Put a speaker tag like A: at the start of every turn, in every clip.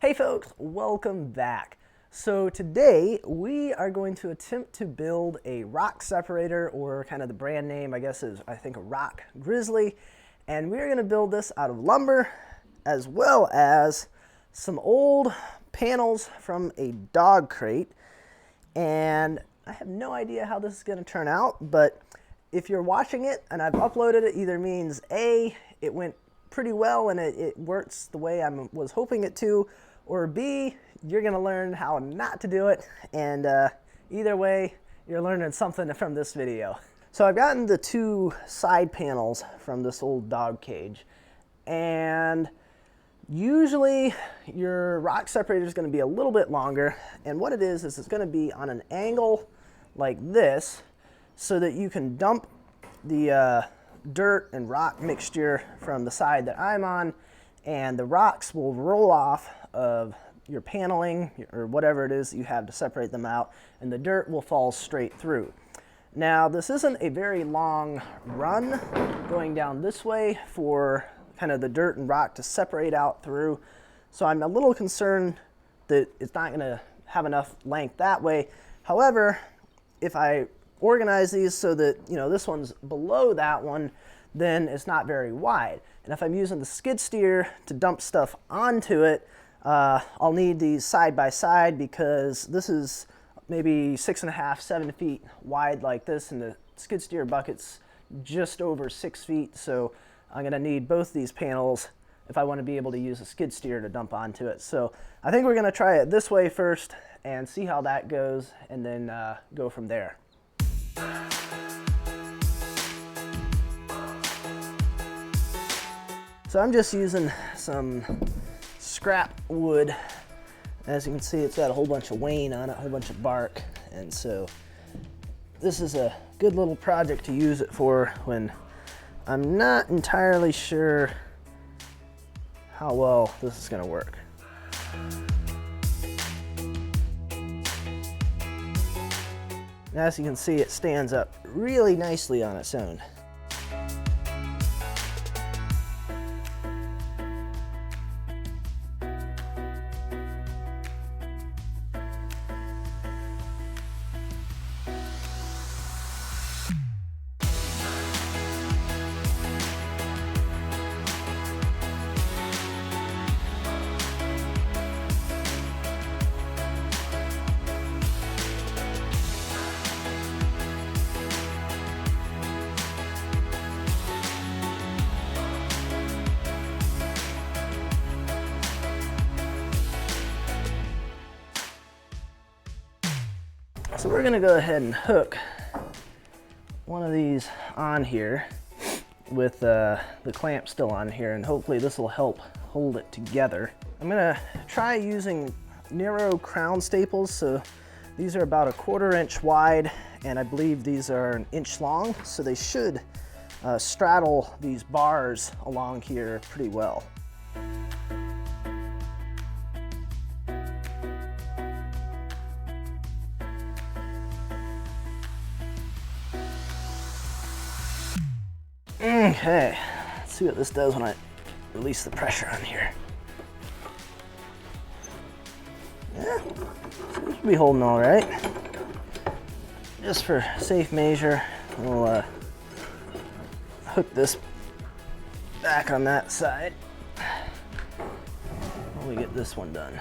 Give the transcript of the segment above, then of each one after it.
A: Hey folks, welcome back. So today we are going to attempt to build a rock separator, or kind of the brand name I guess is a rock Grizzly, and we're going to build this out of lumber as well as some old panels from a dog crate. And I have no idea how this is going to turn out, but if you're watching it and I've uploaded it, either means A, it went pretty well and it works the way I was hoping it to, or B, you're going to learn how not to do it, and either way, you're learning something from this video. So I've gotten the two side panels from this old dog cage, and usually your rock separator is going to be a little bit longer, and what it is it's going to be on an angle like this so that you can dump the dirt and rock mixture from the side that I'm on, and the rocks will roll off of your paneling or whatever it is that you have to separate them out, and the dirt will fall straight through. Now, this isn't a very long run going down this way for kind of the dirt and rock to separate out through, so I'm a little concerned that it's not going to have enough length that way. However, if I organize these so that, you know, this one's below that one, then it's not very wide. And if I'm using the skid steer to dump stuff onto it, I'll need these side by side, because this is maybe 6.5, 7 feet wide like this, and the skid steer bucket's just over 6 feet. So I'm gonna need both these panels if I want to be able to use a skid steer to dump onto it. So I think we're gonna try it this way first and see how that goes, and then go from there. So I'm just using some scrap wood. As you can see, it's got a whole bunch of wane on it, a whole bunch of bark, and so this is a good little project to use it for when I'm not entirely sure how well this is going to work. As you can see, it stands up really nicely on its own. So we're gonna go ahead and hook one of these on here with the clamp still on here, and hopefully this will help hold it together. I'm gonna try using narrow crown staples. So these are about 1/4 inch wide, and I believe these are 1 inch long, so they should straddle these bars along here pretty well. Okay, let's see what this does when I release the pressure on here. Yeah, seems to be holding all right. Just for safe measure, we'll hook this back on that side while we get this one done.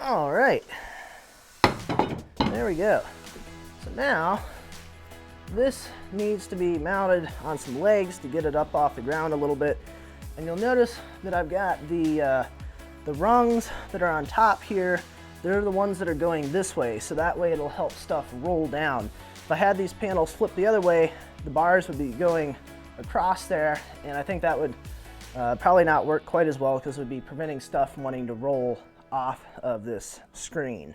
A: All right, there we go. So now this needs to be mounted on some legs to get it up off the ground a little bit. And you'll notice that I've got the rungs that are on top here. They're the ones that are going this way, so that way it'll help stuff roll down. If I had these panels flipped the other way, the bars would be going across there, and I think that would probably not work quite as well, because it would be preventing stuff from wanting to roll off of this screen.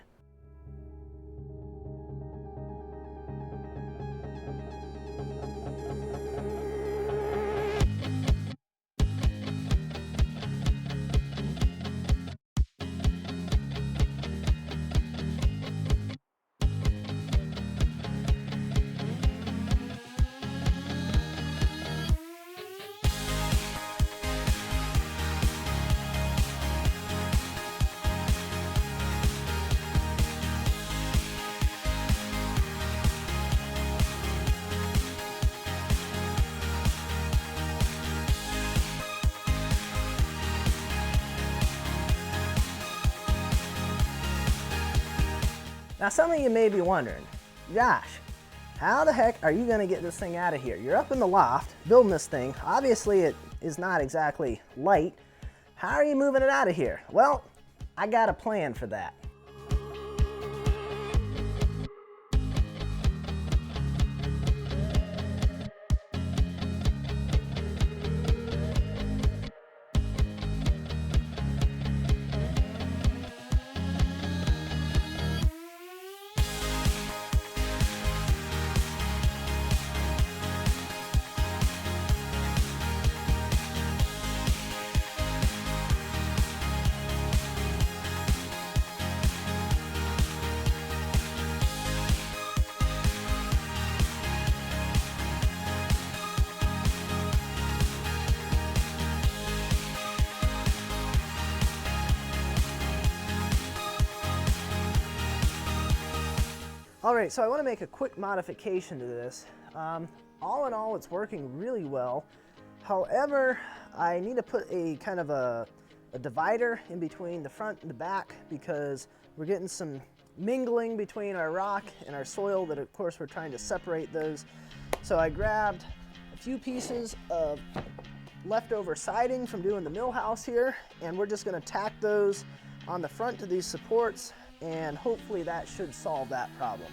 A: Now some of you may be wondering, Josh, how the heck are you gonna get this thing out of here? You're up in the loft building this thing. Obviously it is not exactly light. How are you moving it out of here? Well, I got a plan for that. All right, so I want to make a quick modification to this. All in all, it's working really well. However, I need to put a kind of a divider in between the front and the back because we're getting some mingling between our rock and our soil that of course we're trying to separate those. So I grabbed a few pieces of leftover siding from doing the mill house here, and we're just going to tack those on the front to these supports, and hopefully that should solve that problem.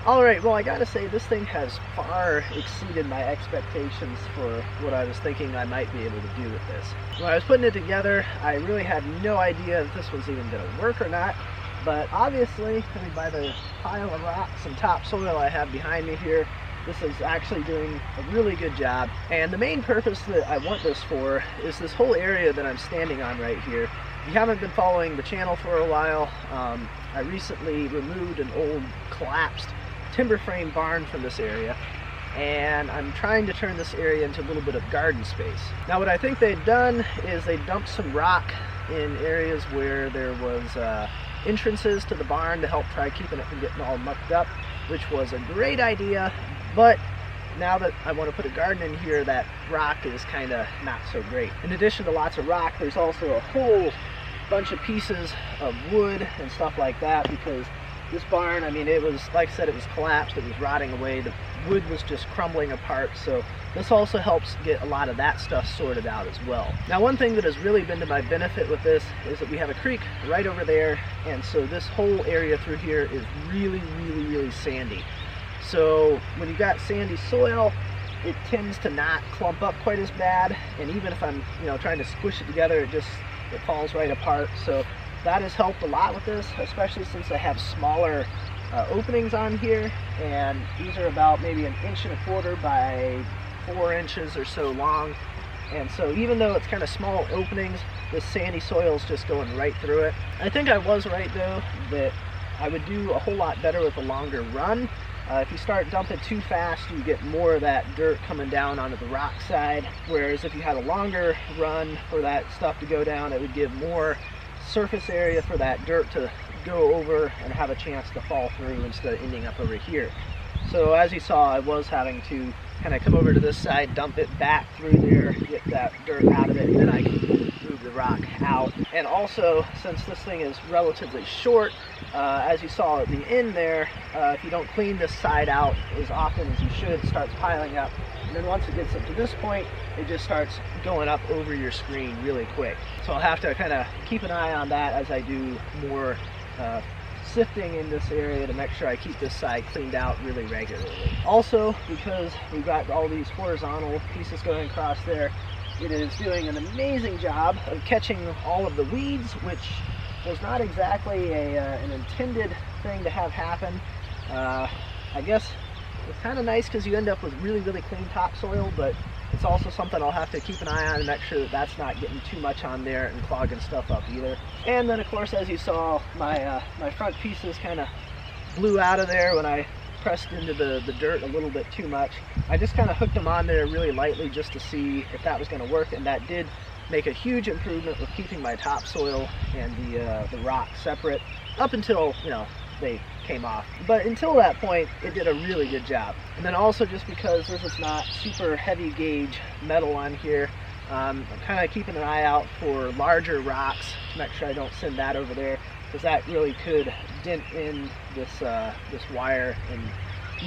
A: All right, well, I gotta say this thing has far exceeded my expectations for what I was thinking I might be able to do with this. When I was putting it together, I really had no idea if this was even gonna work or not, but obviously, I mean, by the pile of rocks and topsoil I have behind me here, this is actually doing a really good job. And the main purpose that I want this for is this whole area that I'm standing on right here. If you haven't been following the channel for a while, I recently removed an old collapsed timber frame barn from this area, and I'm trying to turn this area into a little bit of garden space. Now what I think they've done is they dumped some rock in areas where there was entrances to the barn to help try keeping it from getting all mucked up, which was a great idea, but now that I want to put a garden in here, that rock is kind of not so great. In addition to lots of rock, there's also a whole bunch of pieces of wood and stuff like that, because this barn, I mean, it was, like I said, it was collapsed, it was rotting away, the wood was just crumbling apart, so this also helps get a lot of that stuff sorted out as well. Now, one thing that has really been to my benefit with this is that we have a creek right over there, and so this whole area through here is really sandy. So when you've got sandy soil, it tends to not clump up quite as bad, and even if I'm, trying to squish it together, it falls right apart. So that has helped a lot with this, especially since I have smaller openings on here, and these are about maybe 1.25 inches by 4 inches or so long. And so even though it's kind of small openings, this sandy soil is just going right through it. I think I was right though, that I would do a whole lot better with a longer run. If you start dumping too fast, you get more of that dirt coming down onto the rock side, whereas if you had a longer run for that stuff to go down, it would give more surface area for that dirt to go over and have a chance to fall through instead of ending up over here. So as you saw, I was having to kind of come over to this side, dump it back through there, get that dirt out of it, and then I can move the rock out. And also, since this thing is relatively short, as you saw at the end there, if you don't clean this side out as often as you should, it starts piling up. And then once it gets up to this point, it just starts going up over your screen really quick. So I'll have to kind of keep an eye on that as I do more sifting in this area to make sure I keep this side cleaned out really regularly. Also, because we've got all these horizontal pieces going across there, it is doing an amazing job of catching all of the weeds, which was not exactly an intended thing to have happen. I guess It's kind of nice because you end up with really, really clean topsoil, but it's also something I'll have to keep an eye on and make sure that that's not getting too much on there and clogging stuff up either. And then of course, as you saw, my front pieces kind of blew out of there when I pressed into the dirt a little bit too much. I just kind of hooked them on there really lightly just to see if that was going to work, and that did make a huge improvement with keeping my topsoil and the rock separate up until, you know, they came off. But until that point, it did a really good job. And then also, just because this is not super heavy gauge metal on here, I'm kind of keeping an eye out for larger rocks to make sure I don't send that over there, because that really could dent in this wire and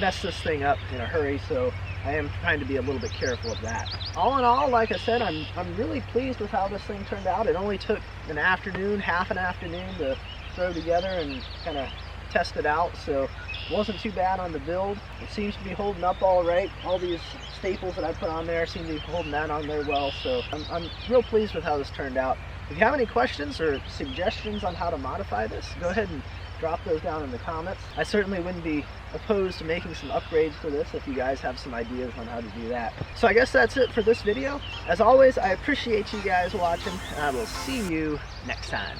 A: mess this thing up in a hurry. So I am trying to be a little bit careful of that. All in all, like I said, I'm really pleased with how this thing turned out. It only took an afternoon, half an afternoon, to throw together and kind of test it out, so it wasn't too bad on the build. It seems to be holding up all right. All these staples that I put on there seem to be holding that on there well, so I'm real pleased with how this turned out. If you have any questions or suggestions on how to modify this, go ahead and drop those down in the comments. I certainly wouldn't be opposed to making some upgrades to this if you guys have some ideas on how to do that. So I guess that's it for this video. As always, I appreciate you guys watching, and I will see you next time.